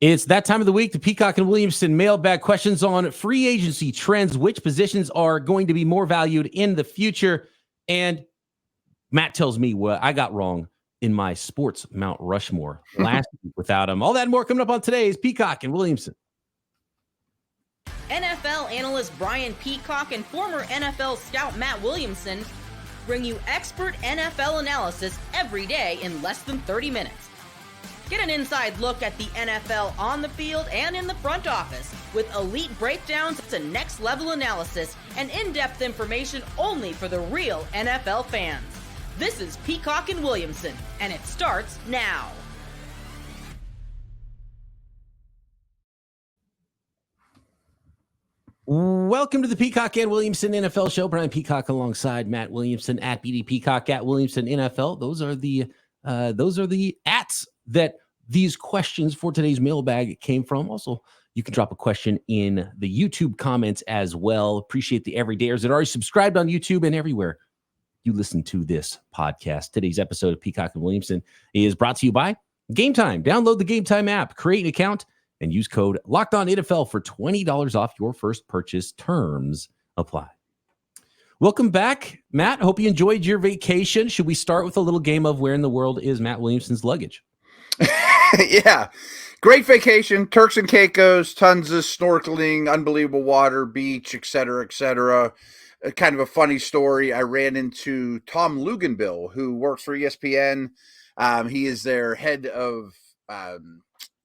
It's that time of the week, the Peacock and Williamson mailbag questions on free agency trends, which positions are going to be more valued in the future. And Matt tells me what I got wrong in my sports Mount Rushmore last week without him. All that and more coming up on today's Peacock and Williamson. NFL analyst Brian Peacock and former NFL scout Matt Williamson bring you expert NFL analysis every day in less than 30 minutes. Get an inside look at the NFL on the field and in the front office with elite breakdowns to next-level analysis and in-depth information only for the real NFL fans. This is Peacock and Williamson, and it starts now. Welcome to the Peacock and Williamson NFL Show. Brian Peacock alongside Matt Williamson at BD Peacock at Williamson NFL. Those are the ats that these questions for today's mailbag came from. Also, you can drop a question in the YouTube comments as well. Appreciate the everydayers that are already subscribed on YouTube and everywhere you listen to this podcast. Today's episode of Peacock and Williamson is brought to you by Game Time. Download the Game Time app, create an account, and use code LOCKEDONNFL for $20 off your first purchase. Terms apply. Welcome back, Matt. Hope you enjoyed your vacation. Should we start with a little game of where in the world is Matt Williamson's luggage? Yeah. Great vacation. Turks and Caicos, tons of snorkeling, unbelievable water, beach, et cetera, et cetera. Kind of a funny story. I ran into Tom Luganbill, who works for ESPN. He is their head of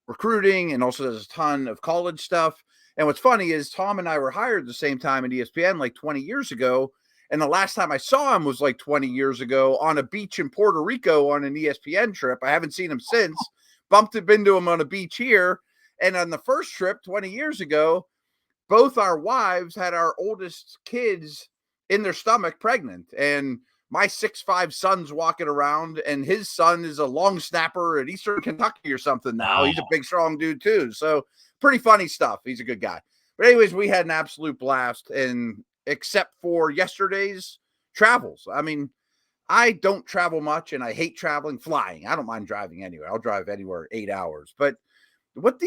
recruiting and also does a ton of college stuff. And what's funny is Tom and I were hired at the same time at ESPN like 20 years ago. And the last time I saw him was like 20 years ago on a beach in Puerto Rico on an ESPN trip. I haven't seen him since. Bumped into him on a beach here. And on the first trip 20 years ago, both our wives had our oldest kids in their stomach pregnant. And my 6'5" son's walking around, and his son is a long snapper at Eastern Kentucky or something now. He's a big, strong dude too. So pretty funny stuff. He's a good guy. But anyways, we had an absolute blast, and except for yesterday's travels. I mean, I don't travel much, and I hate traveling, flying. I don't mind driving anywhere. I'll drive anywhere 8 hours. But I'm going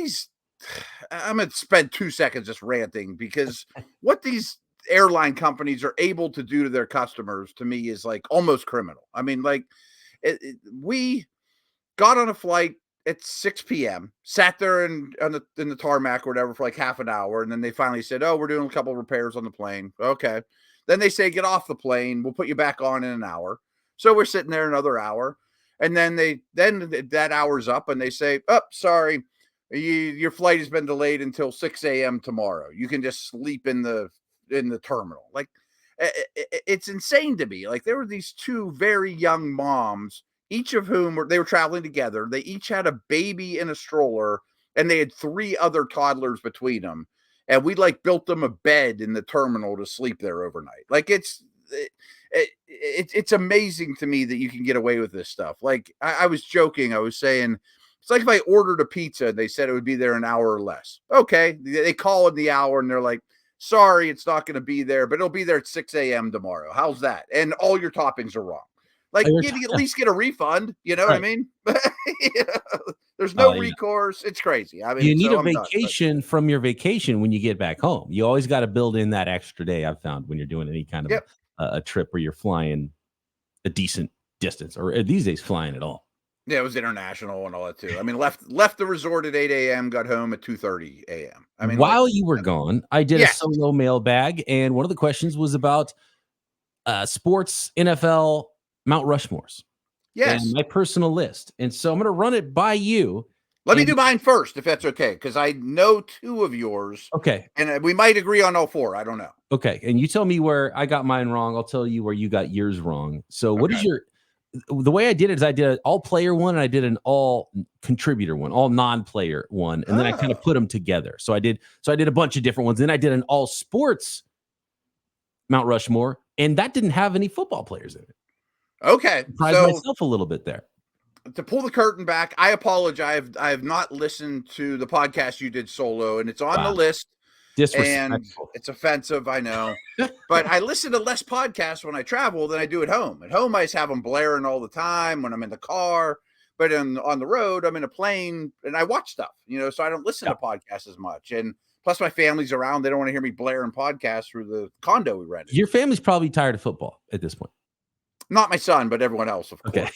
to spend 2 seconds just ranting, because what these airline companies are able to do to their customers, to me, is like almost criminal. I mean, like we got on a flight at 6 p.m., sat there in the tarmac or whatever for like half an hour. And then they finally said, oh, we're doing a couple of repairs on the plane. Okay. Then they say, get off the plane. We'll put you back on in an hour. So we're sitting there another hour. And then that hour's up and they say, oh, sorry, your flight has been delayed until 6 a.m. tomorrow. You can just sleep in the terminal. Like, it's insane to me. Like, there were these two very young moms, each of whom they were traveling together. They each had a baby in a stroller, and they had 3 other toddlers between them. And we like built them a bed in the terminal to sleep there overnight. Like, it's amazing to me that you can get away with this stuff. Like, I was joking. I was saying, it's like if I ordered a pizza, they said it would be there an hour or less. Okay. They call in the hour and they're like, sorry, it's not going to be there, but it'll be there at 6 a.m. tomorrow. How's that? And all your toppings are wrong. Like, you at least get a refund. You know what I mean? There's no recourse. It's crazy. I mean, you need a vacation from your vacation when you get back home. You always got to build in that extra day, I've found, when you're doing any kind of a trip where you're flying a decent distance, or these days flying at all. Yeah, it was international and all that too. I mean, left the resort at 8 a.m., got home at 2:30 a.m. I mean, while you were gone, I did a solo mailbag, and one of the questions was about sports NFL Mount Rushmores. Yes. And my personal list. And so I'm going to run it by you. Let me do mine first, if that's okay, because I know 2 of yours. Okay. And we might agree on all 4. I don't know. Okay. And you tell me where I got mine wrong. I'll tell you where you got yours wrong. So what is the way I did it is I did an all player one, and I did an all contributor one, all non-player one. And then I kind of put them together. So I did a bunch of different ones. Then I did an all sports Mount Rushmore, and that didn't have any football players in it. Okay. Surprised myself a little bit there. To pull the curtain back, I apologize. I have not listened to the podcast you did solo, and it's on the list. Disrespectful. And it's offensive, I know. But I listen to less podcasts when I travel than I do at home. At home, I just have them blaring all the time when I'm in the car. But on the road, I'm in a plane and I watch stuff, so I don't listen to podcasts as much. And plus my family's around. They don't want to hear me blaring podcasts through the condo we rented. Your family's probably tired of football at this point. Not my son, but everyone else, of course.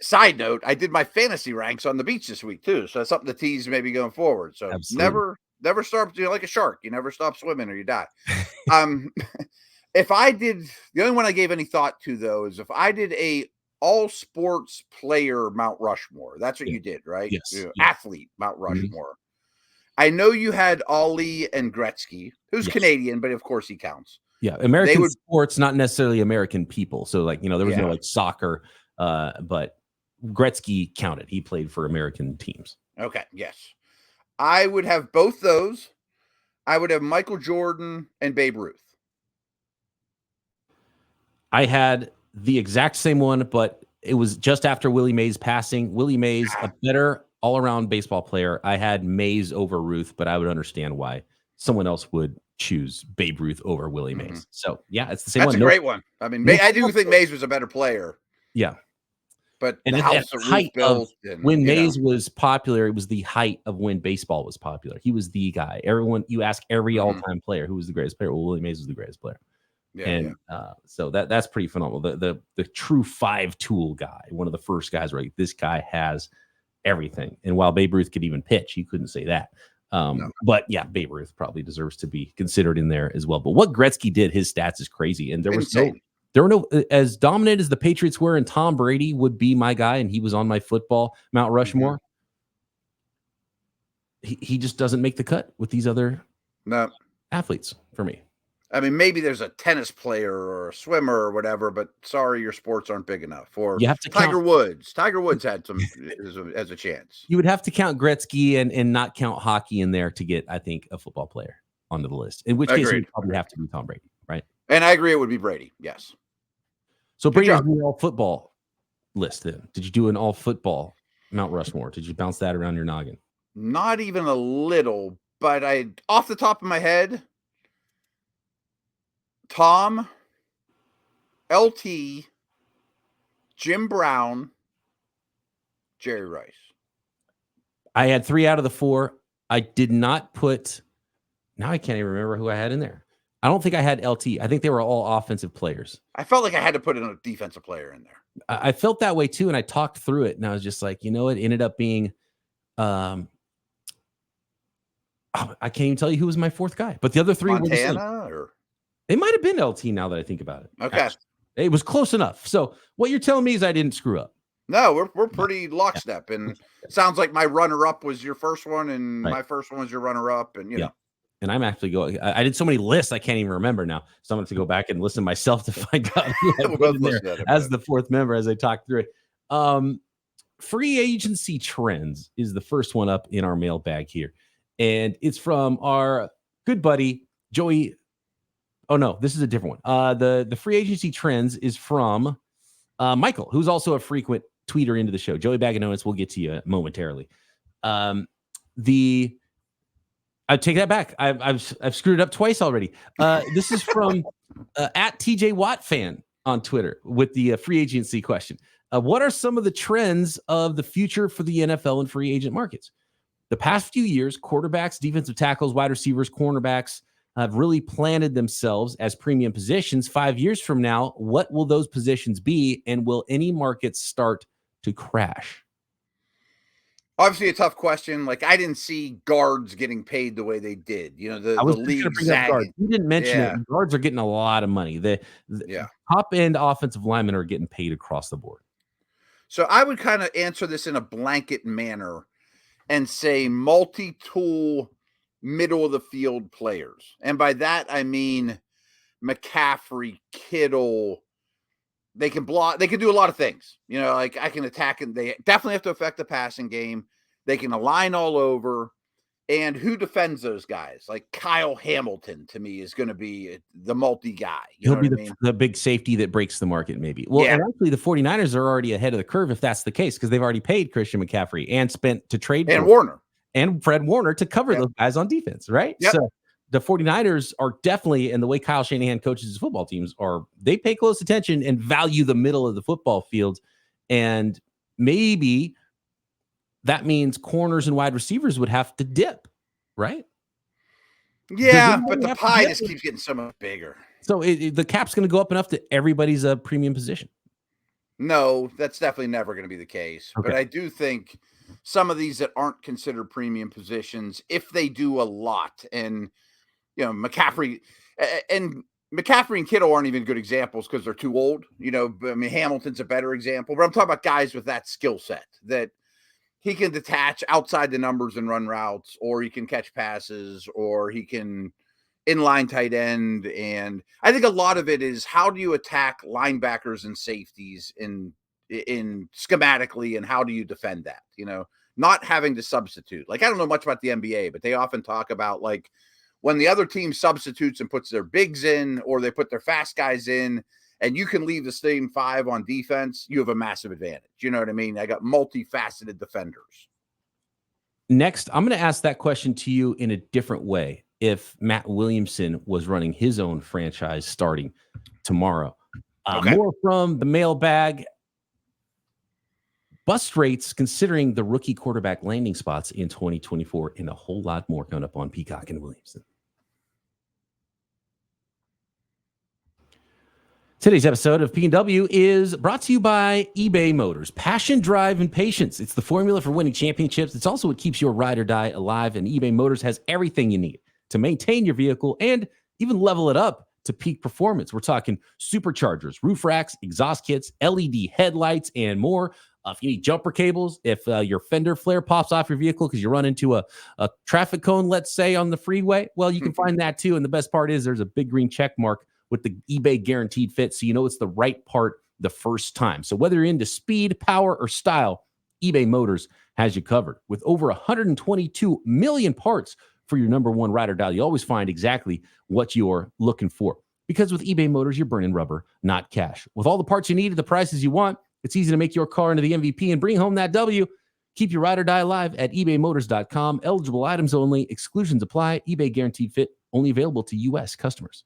Side note, I did my fantasy ranks on the beach this week too. So that's something to tease maybe going forward. So never stop, like a shark. You never stop swimming or you die. If I did, the only one I gave any thought to though, is if I did a all sports player Mount Rushmore. That's what you did, right? Yes. Athlete Mount Rushmore. I know you had Ollie and Gretzky, who's Canadian, but of course he counts. Yeah, American sports, not necessarily American people. So, there was no soccer, but Gretzky counted. He played for American teams. Okay, yes. I would have both those. I would have Michael Jordan and Babe Ruth. I had the exact same one, but it was just after Willie Mays passing. Willie Mays, a better all-around baseball player. I had Mays over Ruth, but I would understand why someone else would choose Babe Ruth over Willie Mays. So, it's the same one. That's a great one. I mean, I do think Mays was a better player. Yeah. But and the house that Ruth built, when Mays was popular, it was the height of when baseball was popular. He was the guy. You ask every all-time player who was the greatest player. Well, Willie Mays was the greatest player. So that's pretty phenomenal. The true 5-tool guy, one of the first guys, right? This guy has everything. And while Babe Ruth could even pitch, you couldn't say that. But Babe Ruth probably deserves to be considered in there as well. But what Gretzky did, his stats is crazy. And there were no, as dominant as the Patriots were, and Tom Brady would be my guy, and he was on my football Mount Rushmore. He just doesn't make the cut with these other athletes for me. I mean, maybe there's a tennis player or a swimmer or whatever, but sorry, your sports aren't big enough. Or you have to Tiger Woods. Tiger Woods had some as a chance. You would have to count Gretzky and not count hockey in there to get, I think, a football player onto the list. In which case, it would probably have to be Tom Brady, right? And I agree, it would be Brady. Yes. So Brady was an all football list. Then did you do an all football Mount Rushmore? Did you bounce that around your noggin? Not even a little, but off the top of my head. Tom, LT, Jim Brown, Jerry Rice. I had 3 out of the 4. I did not put. Now I can't even remember who I had in there. I don't think I had LT. I think they were all offensive players. I felt like I had to put in a defensive player in there. I felt that way too, and I talked through it, and I was just like, it ended up being. I can't even tell you who was my 4th guy, but the other 3 Montana, were the same. It might have been LT now that I think about it. Okay. Actually, it was close enough. So what you're telling me is I didn't screw up. No, we're pretty lockstep. And it sounds like my runner-up was your first one, and my first one was your runner-up. And, you know. And I'm actually going, I did so many lists, I can't even remember now. So I'm going to go back and listen myself to find out who I put in there as the 4th member as I talk through it. Free agency trends is the first one up in our mailbag here. And it's from our good buddy, Joey. Oh, no, this is a different one. The free agency trends is from Michael, who's also a frequent tweeter into the show. Joey Baganonis, we'll get to you momentarily. I take that back. I've screwed it up twice already. This is from at TJ Watt fan on Twitter with the free agency question. What are some of the trends of the future for the NFL and free agent markets? The past few years, quarterbacks, defensive tackles, wide receivers, cornerbacks have really planted themselves as premium positions. 5 years from now, what will those positions be? And will any markets start to crash? Obviously a tough question. Like, I didn't see guards getting paid the way they did. The league zagging. You didn't mention it. Guards are getting a lot of money. The top end offensive linemen are getting paid across the board. So I would kind of answer this in a blanket manner and say multi-tool middle of the field players. And by that, I mean McCaffrey, Kittle. They can block. They can do a lot of things. Like I can attack, and they definitely have to affect the passing game. They can align all over. And who defends those guys? Like Kyle Hamilton, to me, is going to be the multi guy. He'll be the big safety that breaks the market, maybe. Well, and actually, the 49ers are already ahead of the curve if that's the case, because they've already paid Christian McCaffrey and spent to trade and Warner and Fred Warner to cover those guys on defense, right? Yep. So the 49ers are definitely, and the way Kyle Shanahan coaches his football teams they pay close attention and value the middle of the football field. And maybe that means corners and wide receivers would have to dip, right? Yeah, but the pie just keeps getting so much bigger. So the cap's going to go up enough that everybody's a premium position. No, that's definitely never going to be the case. Okay. But I do think some of these that aren't considered premium positions, if they do a lot, and McCaffrey and Kittle aren't even good examples because they're too old. I mean, Hamilton's a better example, but I'm talking about guys with that skill set that he can detach outside the numbers and run routes, or he can catch passes, or he can inline tight end. And I think a lot of it is, how do you attack linebackers and safeties in schematically, and how do you defend that? Not having to substitute. Like, I don't know much about the NBA, but they often talk about, like, when the other team substitutes and puts their bigs in, or they put their fast guys in, and you can leave the same five on defense, you have a massive advantage. You know what I mean? I got multifaceted defenders. Next, I'm going to ask that question to you in a different way. If Matt Williamson was running his own franchise starting tomorrow, Okay. More from the mailbag. Bust rates considering the rookie quarterback landing spots in 2024, and a whole lot more coming up on Peacock and Williamson. Today's episode of P&W is brought to you by eBay Motors. Passion, drive, and patience. It's the formula for winning championships. It's also what keeps your ride or die alive, and eBay Motors has everything you need to maintain your vehicle and even level it up to peak performance. We're talking superchargers, roof racks, exhaust kits, LED headlights, and more. If you need jumper cables, if your fender flare pops off your vehicle because you run into a traffic cone, let's say, on the freeway, well, you can find that too. And the best part is there's a big green check mark with the eBay guaranteed fit, so you know it's the right part the first time. So whether you're into speed, power, or style, eBay Motors has you covered. With over 122 million parts for your number one ride or die, you always find exactly what you're looking for. Because with eBay Motors, you're burning rubber, not cash. With all the parts you need at the prices you want, it's easy to make your car into the MVP and bring home that W. Keep your ride or die alive at ebaymotors.com. Eligible items only. Exclusions apply. eBay guaranteed fit. Only available to U.S. customers.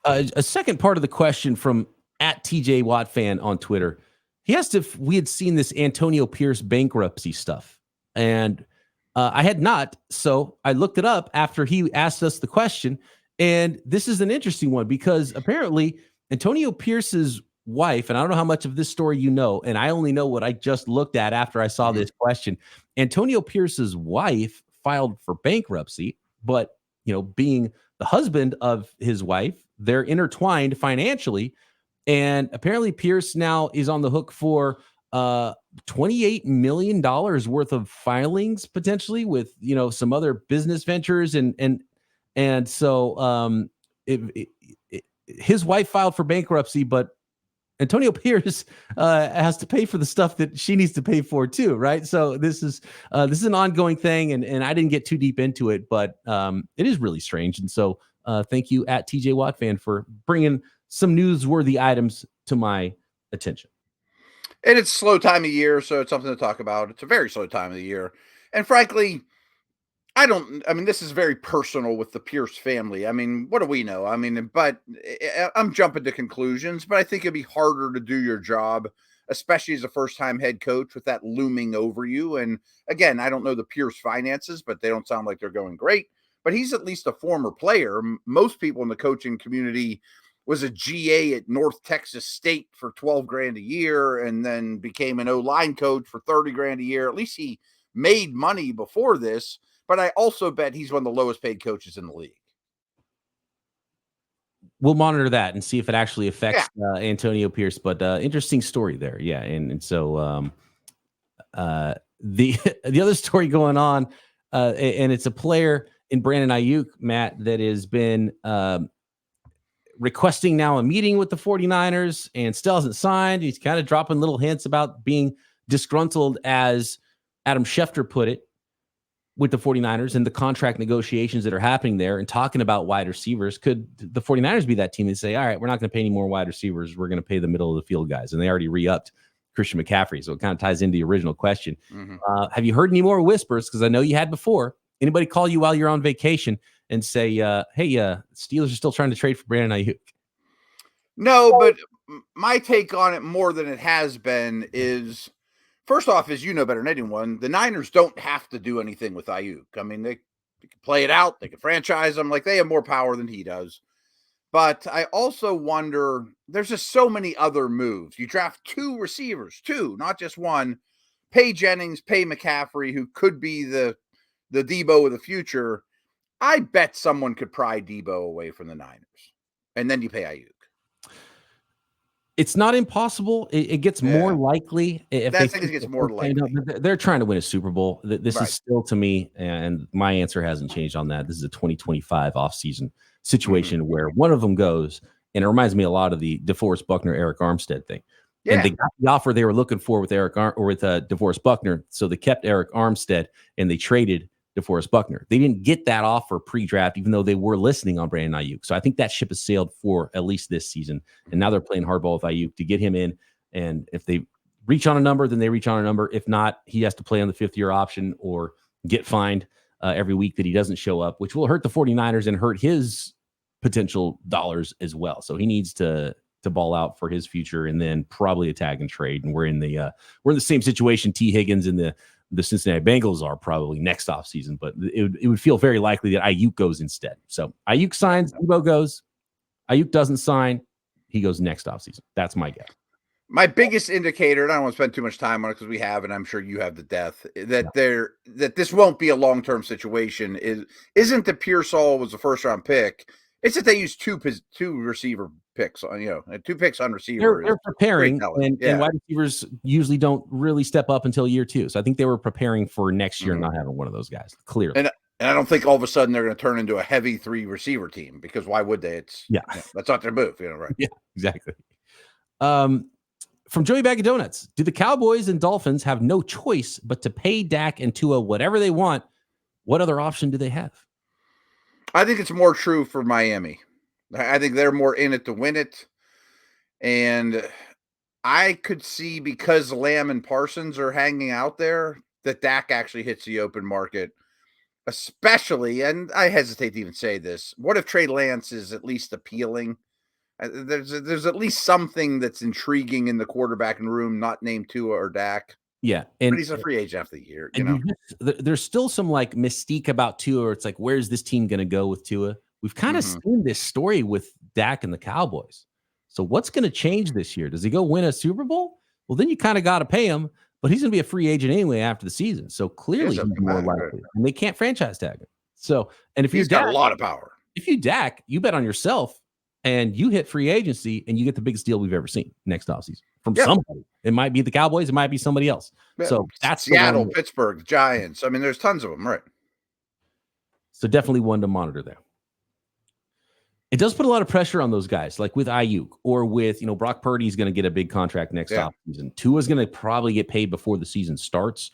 A second part of the question from @TJ Watt fan on Twitter. He asked if we had seen this Antonio Pierce bankruptcy stuff. And I had not. So I looked it up after he asked us the question. And this is an interesting one because apparently Antonio Pierce's wife, and I don't know how much of this story you know, and I only know what I just looked at after I saw this question. Antonio Pierce's wife filed for bankruptcy, but, being the husband of his wife, they're intertwined financially. And apparently Pierce now is on the hook for $28 million worth of filings potentially with, some other business ventures. And so his wife filed for bankruptcy, but Antonio Pierce has to pay for the stuff that she needs to pay for too, right? So this is an ongoing thing, and I didn't get too deep into it, but it is really strange. And so thank you @TJ Watt fan for bringing some newsworthy items to my attention. And it's a slow time of year, so it's something to talk about. It's a very slow time of the year. And frankly, this is very personal with the Pierce family. I mean, what do we know? But I'm jumping to conclusions, but I think it'd be harder to do your job, especially as a first-time head coach with that looming over you. And again, I don't know the Pierce finances, but they don't sound like they're going great. But he's at least a former player. Most people in the coaching community was a GA at North Texas State for $12,000 a year, and then became an O-line coach for $30,000 a year. At least he made money before this. But I also bet he's one of the lowest paid coaches in the league. We'll monitor that and see if it actually affects Antonio Pierce. But interesting story there, yeah. And so the other story going on, and it's a player in Brandon Ayuk, Matt, that has been requesting now a meeting with the 49ers and still hasn't signed. He's kind of dropping little hints about being disgruntled, as Adam Schefter put it, with the 49ers and the contract negotiations that are happening there, and talking about wide receivers. Could the 49ers be that team that say, all right, we're not going to pay any more wide receivers. We're going to pay the middle of the field guys. And they already re-upped Christian McCaffrey. So it kind of ties into the original question. Have you heard any more whispers? Because I know you had before. Anybody call you while you're on vacation and say, hey, Steelers are still trying to trade for Brandon Ayuk? No, but my take on it more than it has been is, first off, as you know better than anyone, the Niners don't have to do anything with Ayuk. I mean, they can play it out. They can franchise him. Like, they have more power than he does. But I also wonder, there's just so many other moves. You draft 2 receivers, 2, not just one. Pay Jennings, pay McCaffrey, who could be the Debo of the future. I bet someone could pry Debo away from the Niners. And then you pay Ayuk. It's not impossible. It gets more likely if I think it gets more likely. They're trying to win a Super Bowl. This Right. is still, to me, and my answer hasn't changed on that. This is a 2025 offseason situation where one of them goes, and it reminds me a lot of the DeForest Buckner, Eric Armstead thing. Yeah. And they got the offer they were looking for with DeForest Buckner, so they kept Eric Armstead and they traded DeForest Buckner. They didn't get that offer pre-draft, even though they were listening on Brandon Ayuk. So I think that ship has sailed for at least this season. And now they're playing hardball with Ayuk to get him in. And if they reach on a number, then they reach on a number. If not, he has to play on the 5th-year option or get fined every week that he doesn't show up, which will hurt the 49ers and hurt his potential dollars as well. So he needs to ball out for his future, and then probably a tag and trade. And we're in the same situation T. Higgins and the Cincinnati Bengals are probably next offseason, but it would feel very likely that Ayuk goes instead. So Ayuk signs, Debo goes. Ayuk doesn't sign, he goes next offseason. That's my guess. My biggest indicator, and I don't want to spend too much time on it because we have, and I'm sure you have the depth, that this won't be a long-term situation isn't that Pearsall was a first-round pick. It's that they used two receiver picks on, 2 picks on receiver. They're preparing, and wide receivers usually don't really step up until year 2. So I think they were preparing for next year, not having one of those guys, clearly. And I don't think all of a sudden they're going to turn into a heavy 3 receiver team, because why would they? That's not their move, right? Yeah, exactly. From Joey Bag of Donuts, do the Cowboys and Dolphins have no choice but to pay Dak and Tua whatever they want? What other option do they have? I think it's more true for Miami. I think they're more in it to win it. And I could see, because Lamb and Parsons are hanging out there, that Dak actually hits the open market. Especially, and I hesitate to even say this, what if Trey Lance is at least appealing? There's at least something that's intriguing in the quarterbacking room, not named Tua or Dak. Yeah, but he's a free agent after the year. There's still some like mystique about Tua, or it's like, where's this team going to go with Tua? We've kind of seen this story with Dak and the Cowboys. So what's going to change this year? Does he go win a Super Bowl? Well, then you kind of got to pay him, but he's going to be a free agent anyway after the season. So clearly he's more likely, and they can't franchise tag him. So, and if he's got a lot of power, if you Dak, you bet on yourself. And you hit free agency, and you get the biggest deal we've ever seen next offseason from somebody. It might be the Cowboys. It might be somebody else. Yeah. So that's Seattle, Pittsburgh, Giants. I mean, there's tons of them, right? So definitely one to monitor there. It does put a lot of pressure on those guys, like with Ayuk or with, Brock Purdy's going to get a big contract next offseason. Tua's going to probably get paid before the season starts,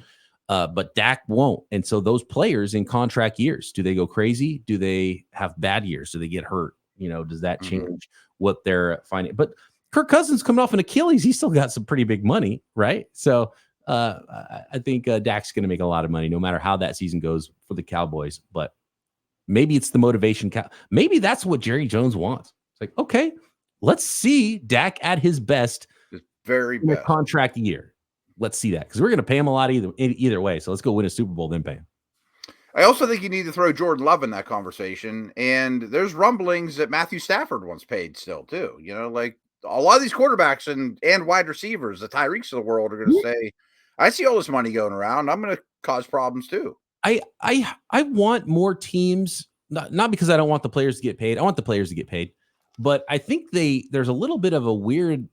but Dak won't. And so those players in contract years, do they go crazy? Do they have bad years? Do they get hurt? Does that change what they're finding? But Kirk Cousins coming off an Achilles, he's still got some pretty big money, right? So I think Dak's going to make a lot of money no matter how that season goes for the Cowboys. But maybe it's the motivation. Maybe that's what Jerry Jones wants. It's like, okay, let's see Dak at his best, his very best contract year. Let's see that, because we're going to pay him a lot either way. So let's go win a Super Bowl, then pay him. I also think you need to throw Jordan Love in that conversation. And there's rumblings that Matthew Stafford wants paid still too. Like a lot of these quarterbacks and wide receivers, the Tyreeks of the world, are going to say, I see all this money going around. I'm going to cause problems too. I want more teams, not because I don't want the players to get paid. I want the players to get paid. But I think there's a little bit of a weird,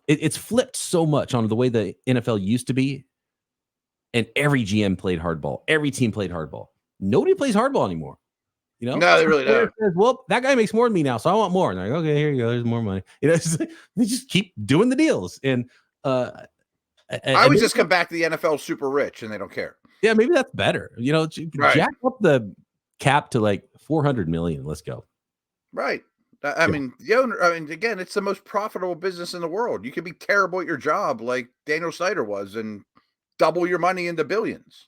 it's flipped so much on the way the NFL used to be. And every GM played hardball. Every team played hardball. Nobody plays hardball anymore. No, they really don't. Says, well, that guy makes more than me now, so I want more. And they're like, okay, here you go. There's more money. They just keep doing the deals. And I always just come back to the NFL super rich, and they don't care. Yeah, maybe that's better. Jack up the cap to like $400 million. Let's go. Right. I mean, the owner. Again, it's the most profitable business in the world. You could be terrible at your job, like Daniel Snyder was, and double your money into billions.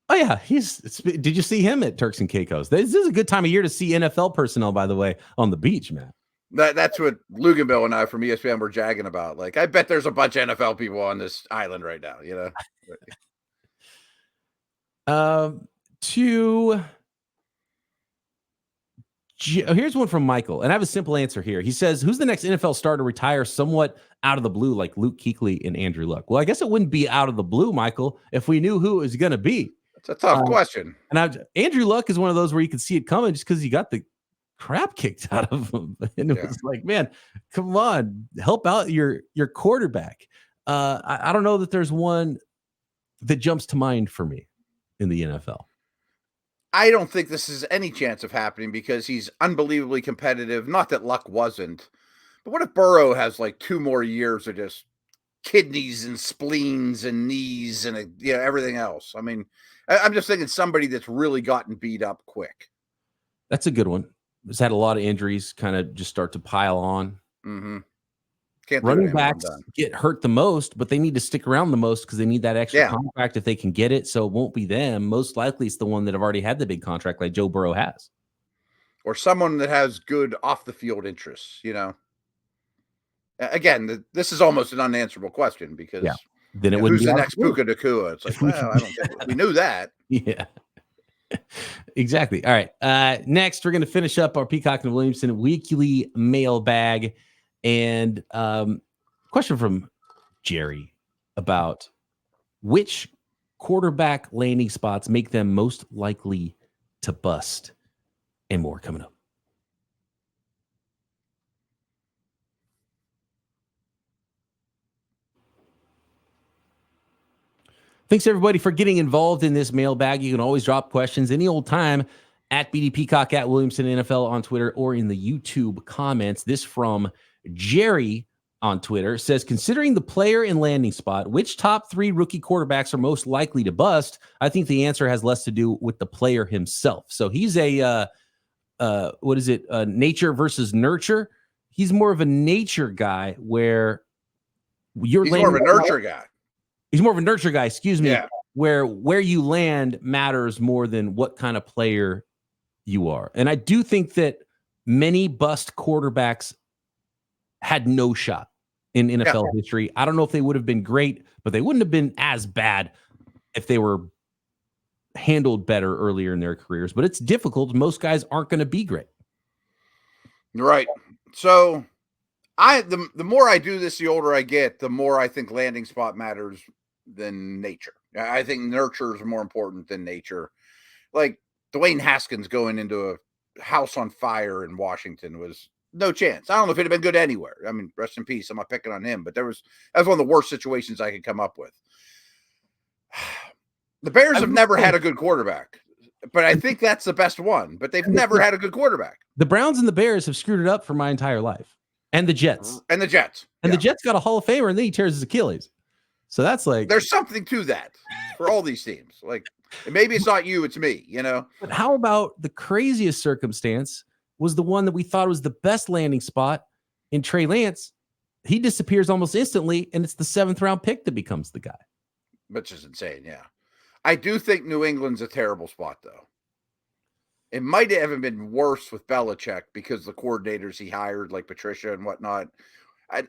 Oh yeah, did you see him at Turks and Caicos? This is a good time of year to see NFL personnel, by the way, on the beach, man. That's what Luganville and I from ESPN were jagging about. Like, I bet there's a bunch of NFL people on this island right now, you know? Here's one from Michael, and I have a simple answer here. He says, who's the next NFL star to retire somewhat out of the blue, like Luke Kuechly and Andrew Luck? Well, I guess it wouldn't be out of the blue, Michael, if we knew who it was going to be. It's a tough question. And Andrew Luck is one of those where you can see it coming just because he got the crap kicked out of him. And it was like, man, come on, help out your quarterback. I don't know that there's one that jumps to mind for me in the NFL. I don't think this is any chance of happening because he's unbelievably competitive. Not that Luck wasn't, but what if Burrow has like 2 more years of just kidneys and spleens and knees and everything else? I mean, I'm just thinking somebody that's really gotten beat up quick. That's a good one. Has had a lot of injuries kind of just start to pile on. Mm-hmm. Running backs get hurt the most, but they need to stick around the most because they need that extra contract if they can get it. So it won't be them. Most likely it's the one that have already had the big contract like Joe Burrow has. Or someone that has good off the field interests, Again, this is almost an unanswerable question because then it wouldn't who's be the next Puka Nacua? It's like, well, I don't think we knew that. Yeah. Exactly. All right. Next, we're going to finish up our Peacock and Williamson weekly mailbag. And question from Jerry about which quarterback landing spots make them most likely to bust, and more coming up. Thanks, everybody, for getting involved in this mailbag. You can always drop questions any old time at BD Peacock, at Williamson NFL on Twitter, or in the YouTube comments. This from Jerry on Twitter says, considering the player and landing spot, which top 3 rookie quarterbacks are most likely to bust? I think the answer has less to do with the player himself. So he's a, nature versus nurture. He's more of a nature guy where he's more of a nurture guy. He's more of a nurture guy, excuse me, where you land matters more than what kind of player you are. And I do think that many bust quarterbacks had no shot in NFL history. I don't know if they would have been great, but they wouldn't have been as bad if they were handled better earlier in their careers. But it's difficult. Most guys aren't going to be great. Right. So the more I do this, the older I get, the more I think landing spot matters than nature. I think nurture is more important than nature. Like Dwayne Haskins going into a house on fire in Washington was no chance. I don't know if it'd have been good anywhere. I mean, rest in peace. I'm not picking on him, but that was one of the worst situations I could come up with. The Bears have never had a good quarterback, but I think that's the best one. But they've never had a good quarterback. The Browns and the Bears have screwed it up for my entire life, and the Jets, and the Jets got a Hall of Famer, and then he tears his Achilles. So that's like there's something to that for all these teams. Like maybe it's not you, it's me. But how about the craziest circumstance? Was the one that we thought was the best landing spot in Trey Lance. He disappears almost instantly, and it's the 7th round pick that becomes the guy. Which is insane, yeah. I do think New England's a terrible spot, though. It might have even been worse with Belichick because the coordinators he hired, like Patricia and whatnot.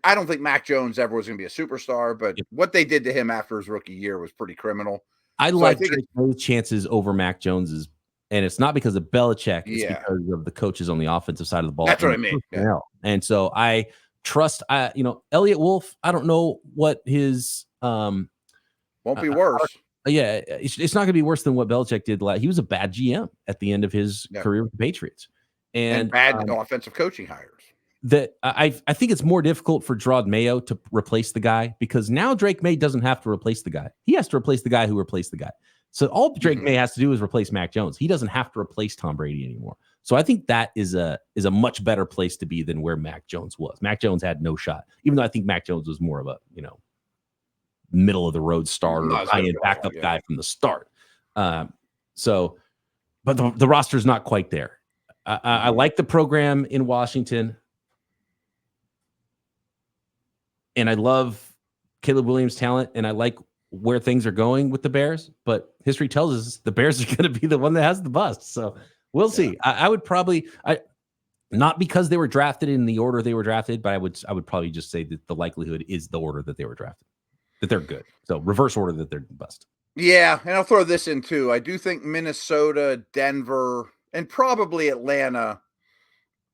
I don't think Mac Jones ever was going to be a superstar, but what they did to him after his rookie year was pretty criminal. I like those chances over Mac Jones's. And it's not because of Belichick. It's because of the coaches on the offensive side of the ball. That's what I mean. Yeah. And so I trust, Elliott Wolf, I don't know what his won't be worse. It's not going to be worse than what Belichick did. He was a bad GM at the end of his career with the Patriots. And bad offensive coaching hires. That I think it's more difficult for Gerard Mayo to replace the guy because now Drake May doesn't have to replace the guy. He has to replace the guy who replaced the guy. So all Drake May has to do is replace Mac Jones. He doesn't have to replace Tom Brady anymore. So I think that is a much better place to be than where Mac Jones was. Mac Jones had no shot, even though I think Mac Jones was more of a middle of the road starter, high-end backup guy from the start. But the roster is not quite there. I like the program in Washington, and I love Caleb Williams' talent, and I like where things are going with the Bears, but history tells us the Bears are going to be the one that has the bust. So we'll see. I would probably, Not because they were drafted in the order they were drafted, but I would probably just say that the likelihood is the order that they were drafted, that they're good. So reverse order that they're bust. Yeah, and I'll throw this in too. I do think Minnesota, Denver, and probably Atlanta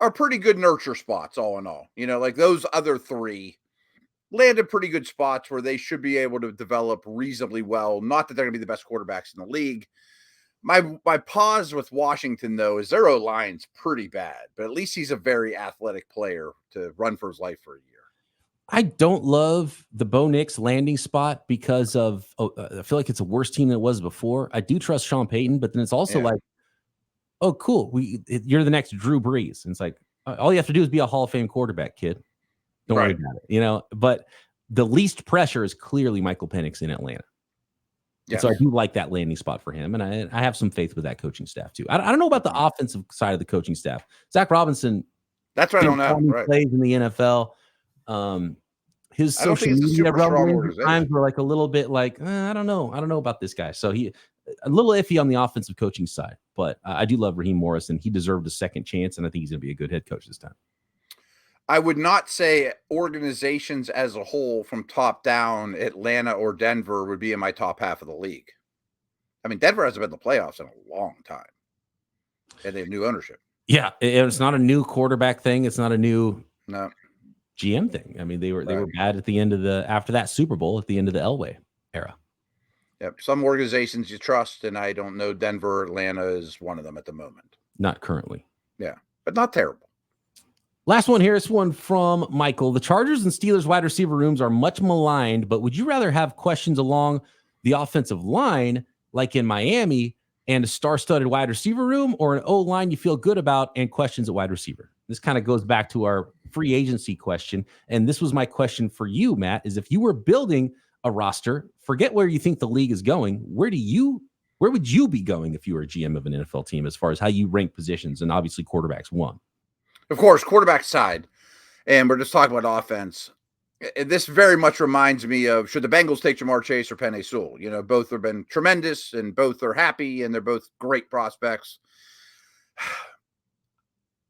are pretty good nurture spots, all in all. Like those other three landed pretty good spots where they should be able to develop reasonably well. Not that they're going to be the best quarterbacks in the league. My pause with Washington, though, is their O-line's pretty bad, but at least he's a very athletic player to run for his life for a year. I don't love the Bo Nix landing spot because of I feel like it's a worse team than it was before. I do trust Sean Payton, but then it's also like, oh, cool, you're the next Drew Brees. And it's like, all you have to do is be a Hall of Fame quarterback, kid. Don't worry about it, But the least pressure is clearly Michael Penix in Atlanta. Yes. So I do like that landing spot for him, and I have some faith with that coaching staff too. I don't know about the offensive side of the coaching staff. Zach Robinson, that's right. I don't know. Right. Plays in the NFL. His social media rumblings at times were like a little bit like, I don't know about this guy. So he a little iffy on the offensive coaching side, but I do love Raheem Morrison. He deserved a second chance, and I think he's going to be a good head coach this time. I would not say organizations as a whole from top down, Atlanta or Denver would be in my top half of the league. I mean, Denver hasn't been in the playoffs in a long time, and they have new ownership. Yeah, it's not a new quarterback thing. It's not a new GM thing. I mean, they were bad at the end of after that Super Bowl at the end of the Elway era. Yep, some organizations you trust, and I don't know Denver or Atlanta is one of them at the moment. Not currently. Yeah, but not terrible. Last one here. This one from Michael. The Chargers and Steelers wide receiver rooms are much maligned, but would you rather have questions along the offensive line, like in Miami, and a star-studded wide receiver room, or an O-line you feel good about and questions at wide receiver? This kind of goes back to our free agency question. And this was my question for you, Matt, is if you were building a roster, forget where you think the league is going. Where would you be going if you were a GM of an NFL team as far as how you rank positions? And obviously quarterbacks one. Of course, quarterback side, and we're just talking about offense. This very much reminds me of, should the Bengals take Jamar Chase or Penei Sewell? Both have been tremendous, and both are happy, and they're both great prospects.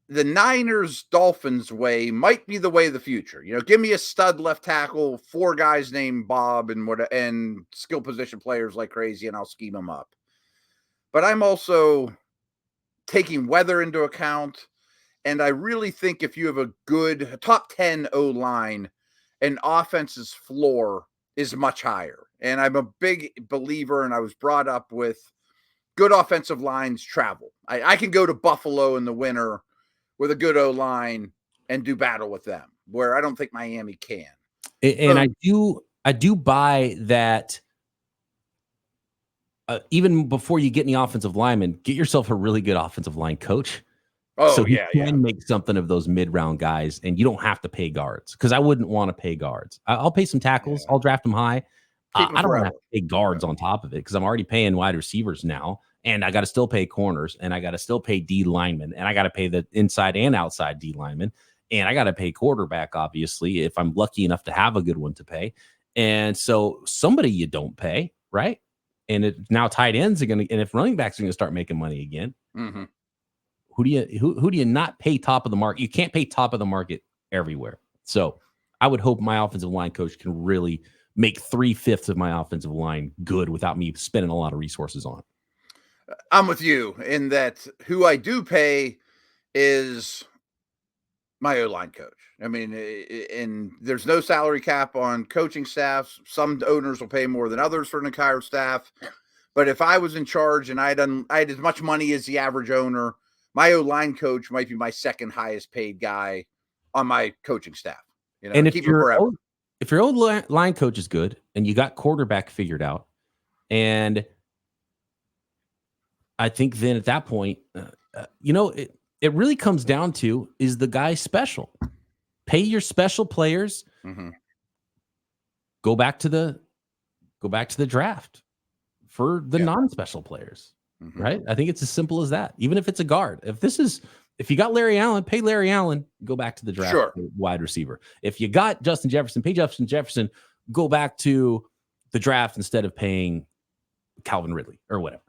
The Niners-Dolphins way might be the way of the future. Give me a stud left tackle, 4 guys named Bob, and skill position players like crazy, and I'll scheme them up. But I'm also taking weather into account. And I really think if you have a good top 10 O-line, an offense's floor is much higher. And I'm a big believer, and I was brought up with good offensive lines travel. I can go to Buffalo in the winter with a good O-line and do battle with them, where I don't think Miami can. And I do buy that. Even before you get any offensive linemen, get yourself a really good offensive line coach. So you can make something of those mid-round guys, and you don't have to pay guards, because I wouldn't want to pay guards. I'll pay some tackles. I'll draft them high. I don't want to pay guards on top of it, because I'm already paying wide receivers now, and I got to still pay corners, and I got to still pay D linemen, and I got to pay the inside and outside D linemen, and I got to pay quarterback, obviously, if I'm lucky enough to have a good one to pay. And so somebody you don't pay, right? And now tight ends are going to, and if running backs are going to start making money again, who do you not pay top of the market? You can't pay top of the market everywhere. So I would hope my offensive line coach can really make 3/5 of my offensive line good without me spending a lot of resources on it. I'm with you in that who I do pay is my O-line coach. I mean, and there's no salary cap on coaching staffs. Some owners will pay more than others for an entire staff. But if I was in charge and I had as much money as the average owner, my O-line coach might be my second highest paid guy on my coaching staff. And if your O-line coach is good and you got quarterback figured out, and I think then at that point, it really comes down to, is the guy special? Pay your special players. Go back to the draft for the non-special players. Right? I think it's as simple as that. Even if it's a guard, if you got Larry Allen, pay Larry Allen, go back to the draft. Sure. Wide receiver. If you got Justin Jefferson, pay Justin Jefferson, go back to the draft instead of paying Calvin Ridley or whatever.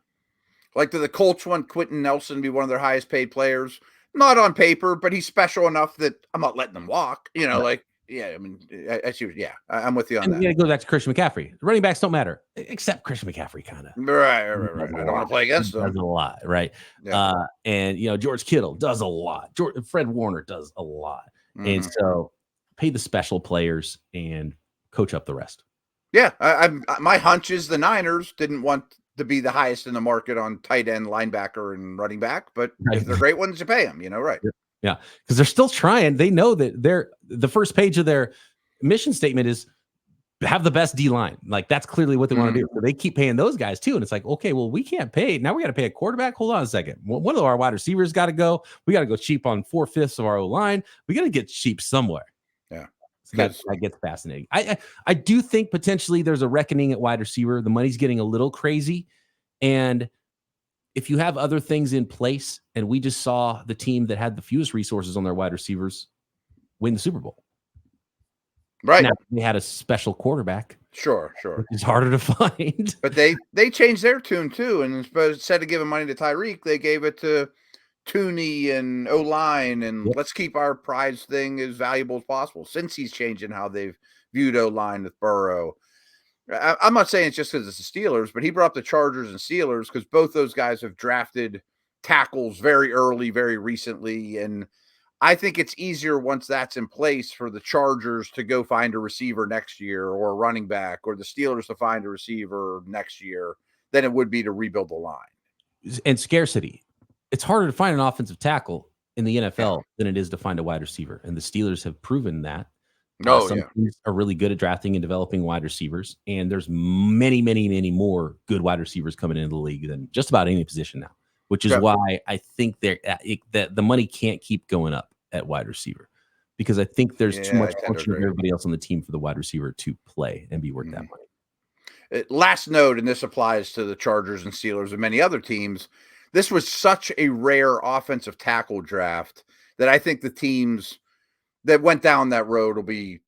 Like, do the Colts want Quentin Nelson to be one of their highest paid players? Not on paper, but he's special enough that I'm not letting him walk. Right. Like, yeah, I mean, I see. Yeah, I'm with you on And that. it goes back to Christian McCaffrey. Running backs don't matter, except Christian McCaffrey, kind of. Right. I don't want to play against Does him. a lot, right? Yeah. And George Kittle does a lot. Fred Warner does a lot, and Mhm. so pay the special players and coach up the rest. Yeah, my hunch is the Niners didn't want to be the highest in the market on tight end, linebacker, and running back, but if they're great ones, you pay them. Right? Yeah, because they're still trying. They know that the first page of their mission statement is have the best D line. Like that's clearly what they want to do. So they keep paying those guys too. And it's like, okay, well, we can't pay. Now we got to pay a quarterback. Hold on a second. One of our wide receivers got to go. We got to go cheap on 4/5 of our O line. We got to get cheap somewhere. Yeah. So that gets fascinating. I do think potentially there's a reckoning at wide receiver. The money's getting a little crazy. And if you have other things in place, and we just saw the team that had the fewest resources on their wide receivers win the Super Bowl. Right. Now, they had a special quarterback. Sure. It's harder to find. But they changed their tune too. And instead of giving money to Tyreek, they gave it to Tooney and O-line. And let's keep our prize thing as valuable as possible, since he's changing how they've viewed O-line with Burrow. I'm not saying it's just because it's the Steelers, but he brought up the Chargers and Steelers because both those guys have drafted tackles very early, very recently. And I think it's easier once that's in place for the Chargers to go find a receiver next year or a running back, or the Steelers to find a receiver next year than it would be to rebuild the line. And scarcity. It's harder to find an offensive tackle in the NFL than it is to find a wide receiver. And the Steelers have proven that. Some teams are really good at drafting and developing wide receivers. And there's many more good wide receivers coming into the league than just about any position now, which is why I think that the money can't keep going up at wide receiver, because I think there's too much function of everybody else on the team for the wide receiver to play and be worth that money. Last note, and this applies to the Chargers and Steelers and many other teams, this was such a rare offensive tackle draft that I think the teams that went down that road will be,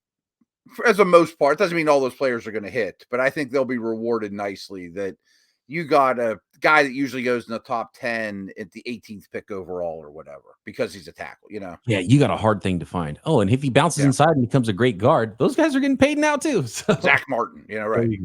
as a most part, doesn't mean all those players are going to hit, but I think they'll be rewarded nicely that you got a guy that usually goes in the top 10 at the 18th pick overall or whatever, because he's a tackle, Yeah, you got a hard thing to find. Oh, and if he bounces inside and becomes a great guard, those guys are getting paid now too. So. Zach Martin, right.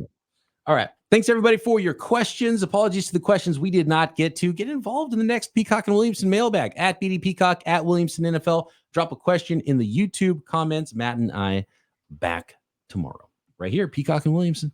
All right. Thanks everybody for your questions. Apologies to the questions we did not get to. Get involved in the next Peacock and Williamson mailbag at BD Peacock at Williamson NFL. Drop a question in the YouTube comments. Matt and I back tomorrow right here, Peacock and Williamson.